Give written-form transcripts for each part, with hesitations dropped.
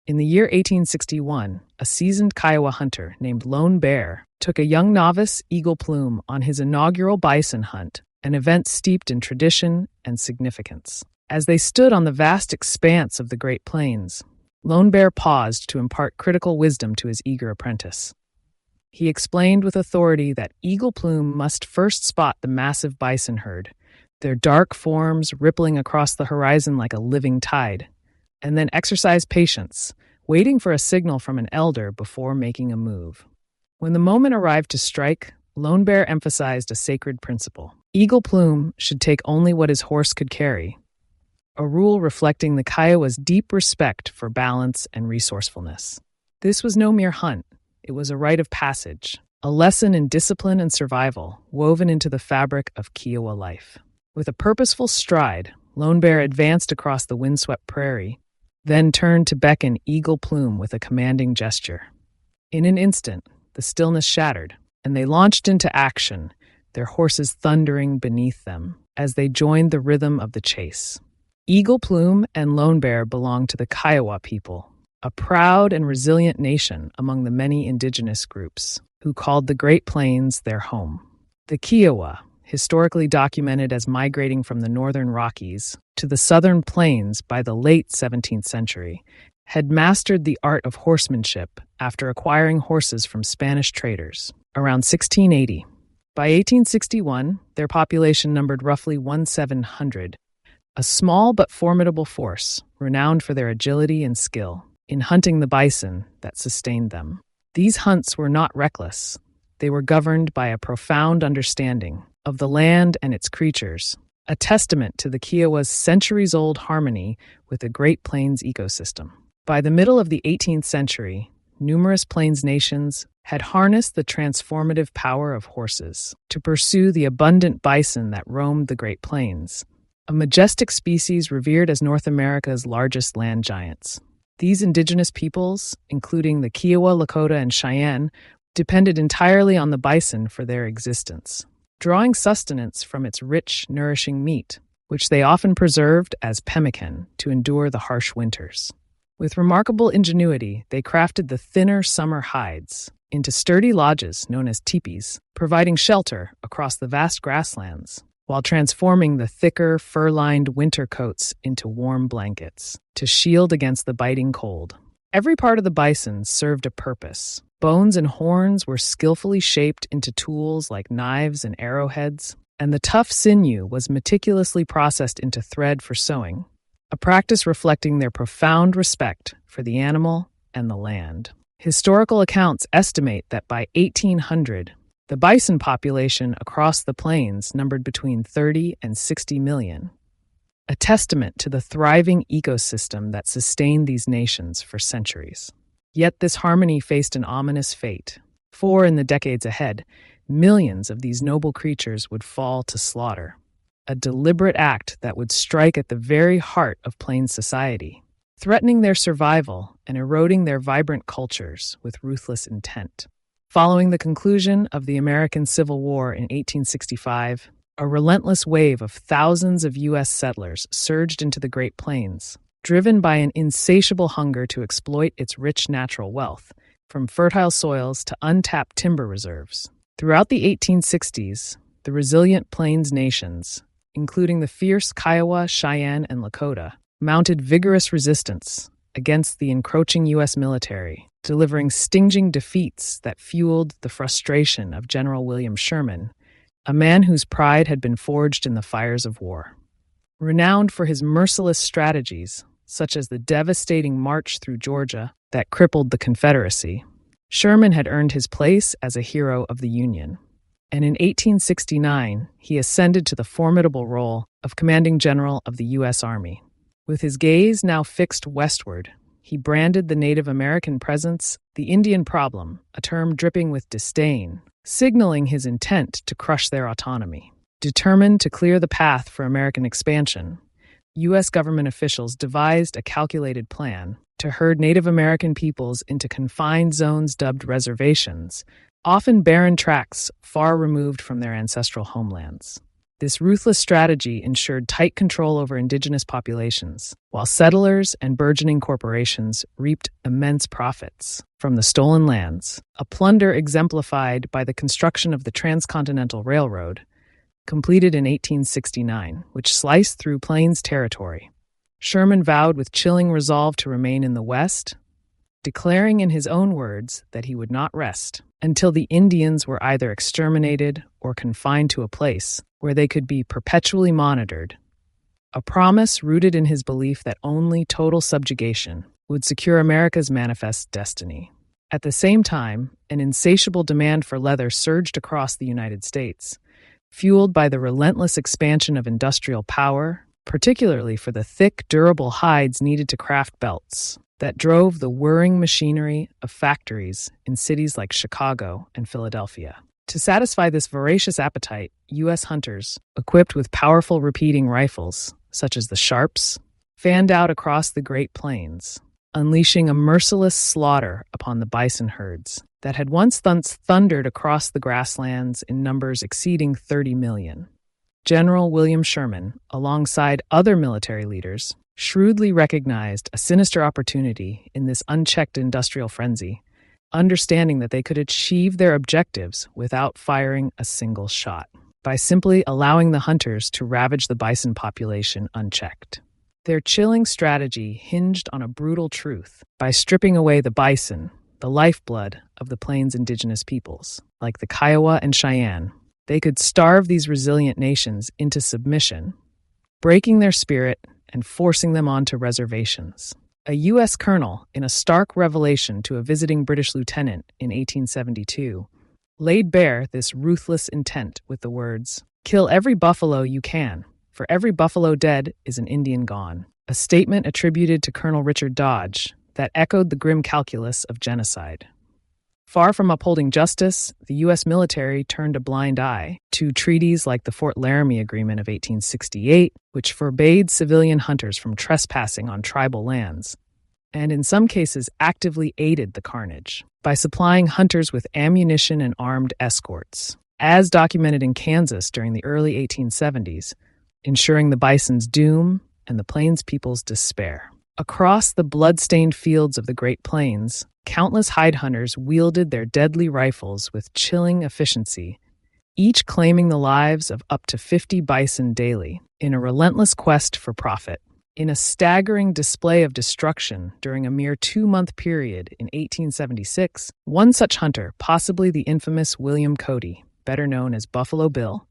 In the year 1861, a seasoned Kiowa hunter named Lone Bear took a young novice, Eagle Plume, on his inaugural bison hunt, an event steeped in tradition and significance. As they stood on the vast expanse of the Great Plains, Lone Bear paused to impart critical wisdom to his eager apprentice. He explained with authority that Eagle Plume must first spot the massive bison herd, their dark forms rippling across the horizon like a living tide, and then exercise patience, waiting for a signal from an elder before making a move. When the moment arrived to strike, Lone Bear emphasized a sacred principle. Eagle Plume should take only what his horse could carry, a rule reflecting the Kiowa's deep respect for balance and resourcefulness. This was no mere hunt. It was a rite of passage, a lesson in discipline and survival woven into the fabric of Kiowa life. With a purposeful stride, Lone Bear advanced across the windswept prairie, then turned to beckon Eagle Plume with a commanding gesture. In an instant, the stillness shattered, and they launched into action, their horses thundering beneath them as they joined the rhythm of the chase. Eagle Plume and Lone Bear belonged to the Kiowa people, a proud and resilient nation among the many indigenous groups who called the Great Plains their home. The Kiowa, historically documented as migrating from the northern Rockies to the southern plains by the late 17th century, had mastered the art of horsemanship after acquiring horses from Spanish traders around 1680. By 1861, their population numbered roughly 1,700, a small but formidable force renowned for their agility and skill in hunting the bison that sustained them. These hunts were not reckless. They were governed by a profound understanding of the land and its creatures, a testament to the Kiowa's centuries-old harmony with the Great Plains ecosystem. By the middle of the 18th century, numerous Plains nations had harnessed the transformative power of horses to pursue the abundant bison that roamed the Great Plains, a majestic species revered as North America's largest land giants. These indigenous peoples, including the Kiowa, Lakota, and Cheyenne, depended entirely on the bison for their existence, drawing sustenance from its rich, nourishing meat, which they often preserved as pemmican to endure the harsh winters. With remarkable ingenuity, they crafted the thinner summer hides into sturdy lodges known as teepees, providing shelter across the vast grasslands, while transforming the thicker, fur-lined winter coats into warm blankets to shield against the biting cold. Every part of the bison served a purpose. Bones and horns were skillfully shaped into tools like knives and arrowheads, and the tough sinew was meticulously processed into thread for sewing, a practice reflecting their profound respect for the animal and the land. Historical accounts estimate that by 1800, the bison population across the plains numbered between 30 and 60 million, a testament to the thriving ecosystem that sustained these nations for centuries. Yet this harmony faced an ominous fate, for in the decades ahead, millions of these noble creatures would fall to slaughter, a deliberate act that would strike at the very heart of Plains society, threatening their survival and eroding their vibrant cultures with ruthless intent. Following the conclusion of the American Civil War in 1865, a relentless wave of thousands of U.S. settlers surged into the Great Plains, driven by an insatiable hunger to exploit its rich natural wealth, from fertile soils to untapped timber reserves. Throughout the 1860s, the resilient Plains nations, including the fierce Kiowa, Cheyenne, and Lakota, mounted vigorous resistance against the encroaching U.S. military, delivering stinging defeats that fueled the frustration of General Sherman, a man whose pride had been forged in the fires of war. Renowned for his merciless strategies, such as the devastating march through Georgia that crippled the Confederacy, Sherman had earned his place as a hero of the Union. And in 1869, he ascended to the formidable role of commanding general of the U.S. Army. With his gaze now fixed westward, he branded the Native American presence the Indian problem, a term dripping with disdain, signaling his intent to crush their autonomy. Determined to clear the path for American expansion, U.S. government officials devised a calculated plan to herd Native American peoples into confined zones dubbed reservations, often barren tracts far removed from their ancestral homelands. This ruthless strategy ensured tight control over indigenous populations, while settlers and burgeoning corporations reaped immense profits from the stolen lands, a plunder exemplified by the construction of the Transcontinental Railroad, completed in 1869, which sliced through Plains territory. Sherman vowed with chilling resolve to remain in the West, declaring in his own words that he would not rest until the Indians were either exterminated or confined to a place where they could be perpetually monitored, a promise rooted in his belief that only total subjugation would secure America's manifest destiny. At the same time, an insatiable demand for leather surged across the United States, fueled by the relentless expansion of industrial power, particularly for the thick, durable hides needed to craft belts that drove the whirring machinery of factories in cities like Chicago and Philadelphia. To satisfy this voracious appetite, U.S. hunters, equipped with powerful repeating rifles, such as the Sharps, fanned out across the Great Plains, unleashing a merciless slaughter upon the bison herds that had once thundered across the grasslands in numbers exceeding 30 million. General William Sherman, alongside other military leaders, shrewdly recognized a sinister opportunity in this unchecked industrial frenzy, understanding that they could achieve their objectives without firing a single shot, by simply allowing the hunters to ravage the bison population unchecked. Their chilling strategy hinged on a brutal truth. By stripping away the bison, the lifeblood of the Plains' indigenous peoples, like the Kiowa and Cheyenne, they could starve these resilient nations into submission, breaking their spirit and forcing them onto reservations. A U.S. colonel, in a stark revelation to a visiting British lieutenant in 1872, laid bare this ruthless intent with the words, "Kill every buffalo you can. For every buffalo dead is an Indian gone," a statement attributed to Colonel Richard Dodge that echoed the grim calculus of genocide. Far from upholding justice, the U.S. military turned a blind eye to treaties like the Fort Laramie Agreement of 1868, which forbade civilian hunters from trespassing on tribal lands, and in some cases actively aided the carnage by supplying hunters with ammunition and armed escorts, as documented in Kansas during the early 1870s, ensuring the bison's doom and the Plains people's despair. Across the blood-stained fields of the Great Plains, countless hide hunters wielded their deadly rifles with chilling efficiency, each claiming the lives of up to 50 bison daily in a relentless quest for profit. In a staggering display of destruction during a mere 2-month period in 1876, one such hunter, possibly the infamous William Cody, better known as Buffalo Bill,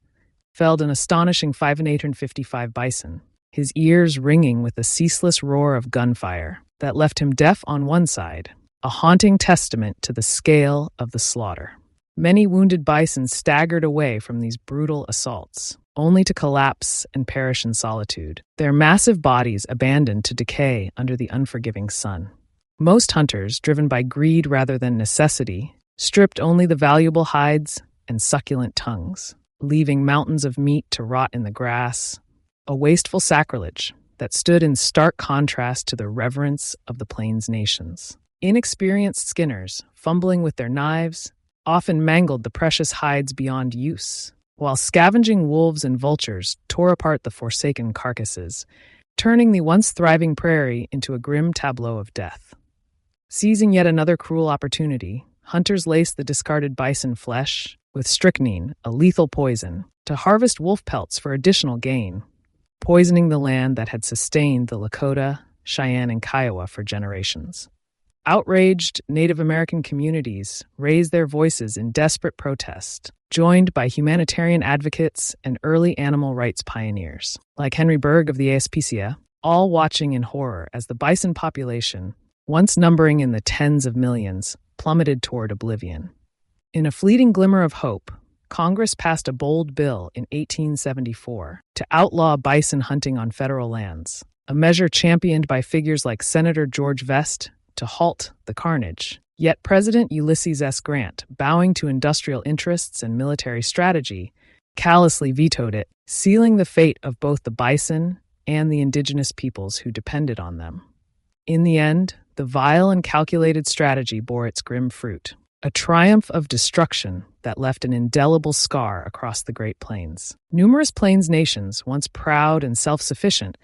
felled an astonishing 555 bison, his ears ringing with the ceaseless roar of gunfire that left him deaf on one side, a haunting testament to the scale of the slaughter. Many wounded bison staggered away from these brutal assaults, only to collapse and perish in solitude, their massive bodies abandoned to decay under the unforgiving sun. Most hunters, driven by greed rather than necessity, stripped only the valuable hides and succulent tongues, leaving mountains of meat to rot in the grass, a wasteful sacrilege that stood in stark contrast to the reverence of the Plains nations. Inexperienced skinners, fumbling with their knives, often mangled the precious hides beyond use, while scavenging wolves and vultures tore apart the forsaken carcasses, turning the once thriving prairie into a grim tableau of death. Seizing yet another cruel opportunity, hunters laced the discarded bison flesh with strychnine, a lethal poison, to harvest wolf pelts for additional gain, poisoning the land that had sustained the Lakota, Cheyenne, and Kiowa for generations. Outraged Native American communities raised their voices in desperate protest, joined by humanitarian advocates and early animal rights pioneers, like Henry Bergh of the ASPCA, all watching in horror as the bison population, once numbering in the tens of millions, plummeted toward oblivion. In a fleeting glimmer of hope, Congress passed a bold bill in 1874 to outlaw bison hunting on federal lands, a measure championed by figures like Senator George Vest to halt the carnage. Yet President Ulysses S. Grant, bowing to industrial interests and military strategy, callously vetoed it, sealing the fate of both the bison and the indigenous peoples who depended on them. In the end, the vile and calculated strategy bore its grim fruit. a triumph of destruction that left an indelible scar across the Great Plains. Numerous Plains nations, once proud and self-sufficient,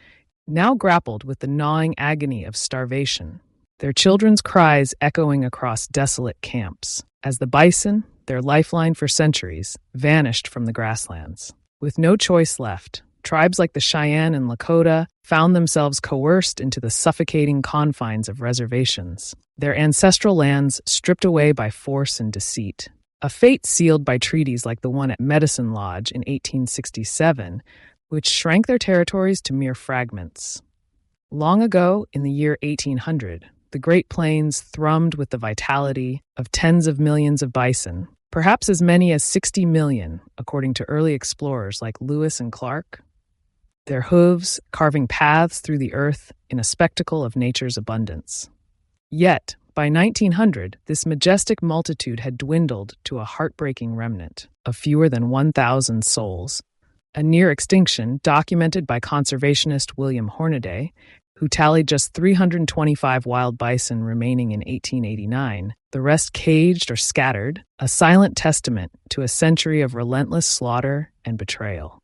now grappled with the gnawing agony of starvation, their children's cries echoing across desolate camps, as the bison, their lifeline for centuries, vanished from the grasslands. With no choice left, tribes like the Cheyenne and Lakota found themselves coerced into the suffocating confines of reservations, their ancestral lands stripped away by force and deceit. A fate sealed by treaties like the one at Medicine Lodge in 1867, which shrank their territories to mere fragments. Long ago, in the year 1800, the Great Plains thrummed with the vitality of tens of millions of bison, perhaps as many as 60 million, according to early explorers like Lewis and Clark, their hooves carving paths through the earth in a spectacle of nature's abundance. Yet, by 1900, this majestic multitude had dwindled to a heartbreaking remnant of fewer than 1,000 souls, a near extinction documented by conservationist William Hornaday, who tallied just 325 wild bison remaining in 1889, the rest caged or scattered, a silent testament to a century of relentless slaughter and betrayal.